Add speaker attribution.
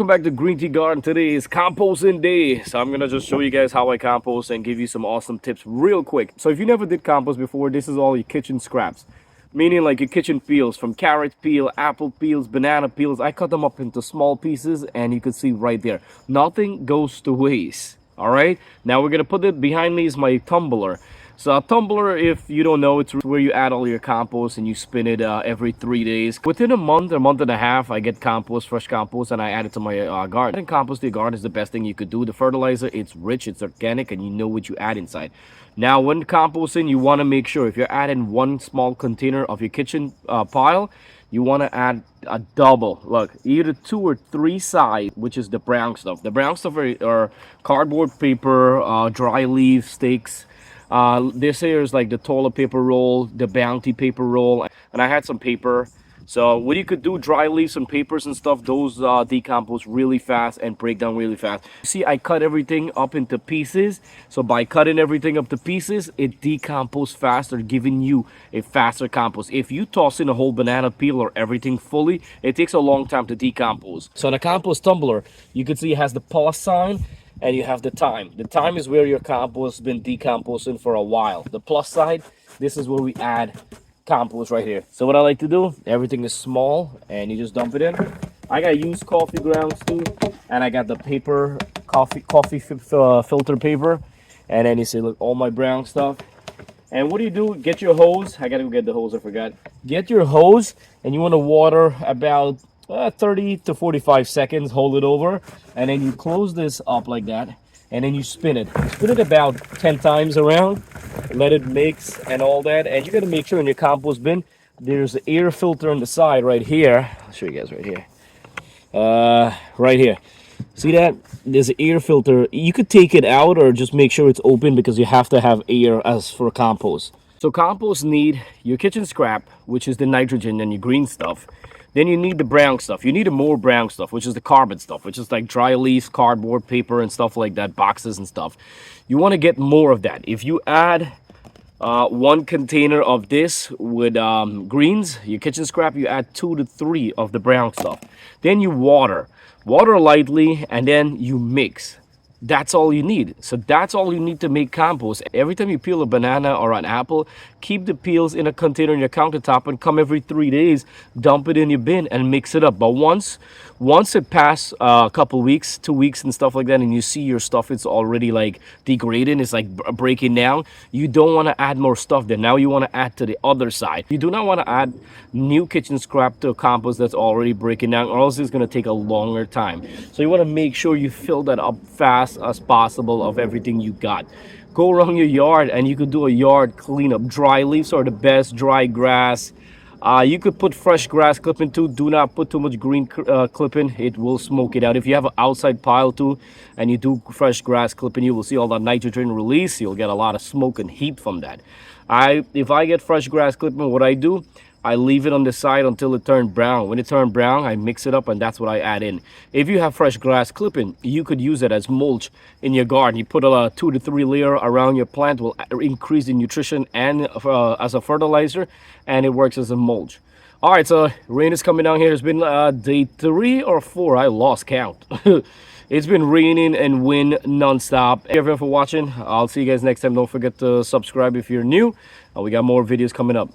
Speaker 1: Welcome back to Green Tea Garden. Today is composting day, so I'm gonna just show you guys how I compost and give you some awesome tips real quick. So if you never did compost before, this is all your kitchen scraps, meaning like your kitchen peels, from carrot peel, apple peels, banana peels. I cut them up into small pieces, and you can see right there, nothing goes to waste. All right, now we're gonna put it behind me is my tumbler. So a tumbler, if you don't know, it's where you add all your compost and you spin it every 3 days. Within a month and a half, I get compost, fresh compost, and I add it to my garden. And compost your garden is the best thing you could do. The fertilizer, it's rich, it's organic, and you know what you add inside. Now, when composting, you want to make sure if you're adding one small container of your kitchen pile, you want to add a double. Look, either 2 or 3 sides, which is the brown stuff. The brown stuff are cardboard paper, dry leaf, sticks. This here is like the toilet paper roll, the bounty paper roll, and I had some paper. So what you could do, dry leaves and papers and stuff, those decompose really fast and break down really fast. See, I cut everything up into pieces. So by cutting everything up to pieces, it decomposes faster, giving you a faster compost. If you toss in a whole banana peel or everything fully, it takes a long time to decompose. So the compost tumbler, you can see it has the pause sign. And you have the time. The time is where your compost has been decomposing for a while. The plus side, this is where we add compost right here. So what I like to do, everything is small and you just dump it in. I got used coffee grounds too, and I got the paper, coffee filter paper. And then you see, look, all my brown stuff. And what do? Get your hose. I gotta go get the hose, I forgot. Get your hose, and you want to water about 30 to 45 seconds, hold it over, and then you close this up like that, and then you spin it about 10 times around, let it mix and all that. And you got to make sure in your compost bin there's an air filter on the side right here. I'll show you guys right here, right here. See that there's an air filter. You could take it out or just make sure it's open, because you have to have air as for compost. So compost need your kitchen scrap, which is the nitrogen and your green stuff. Then you need the brown stuff. You need more brown stuff, which is the carbon stuff, which is like dry leaves, cardboard, paper, and stuff like that, boxes and stuff. You want to get more of that. If you add 1 container of this with greens, your kitchen scrap, you add 2 to 3 of the brown stuff. Then you water lightly, and then you mix. That's all you need. So that's all you need to make compost. Every time you peel a banana or an apple, keep the peels in a container in your countertop, and come every 3 days, dump it in your bin and mix it up. But once it passes a couple weeks, 2 weeks and stuff like that, and you see your stuff is already like degrading, it's like breaking down, you don't want to add more stuff there. Now you want to add to the other side. You do not want to add new kitchen scrap to a compost that's already breaking down, or else it's going to take a longer time. So you want to make sure you fill that up fast as possible of everything you got. Go around your yard, and you could do a yard cleanup. Dry leaves are the best, dry grass. You could put fresh grass clipping too. Do not put too much green clipping, it will smoke it out. If you have an outside pile too and you do fresh grass clipping, you will see all that nitrogen release. You'll get a lot of smoke and heat from that. If I get fresh grass clipping, what I do, I leave it on the side until it turns brown. When it turns brown, I mix it up, and that's what I add in. If you have fresh grass clipping, you could use it as mulch in your garden. You put a 2 to 3 layer around your plant, will increase the nutrition and as a fertilizer, and it works as a mulch. All right, so rain is coming down here. It's been day 3 or 4. I lost count. It's been raining and wind non-stop. Thank you everyone for watching. I'll see you guys next time. Don't forget to subscribe if you're new. We got more videos coming up.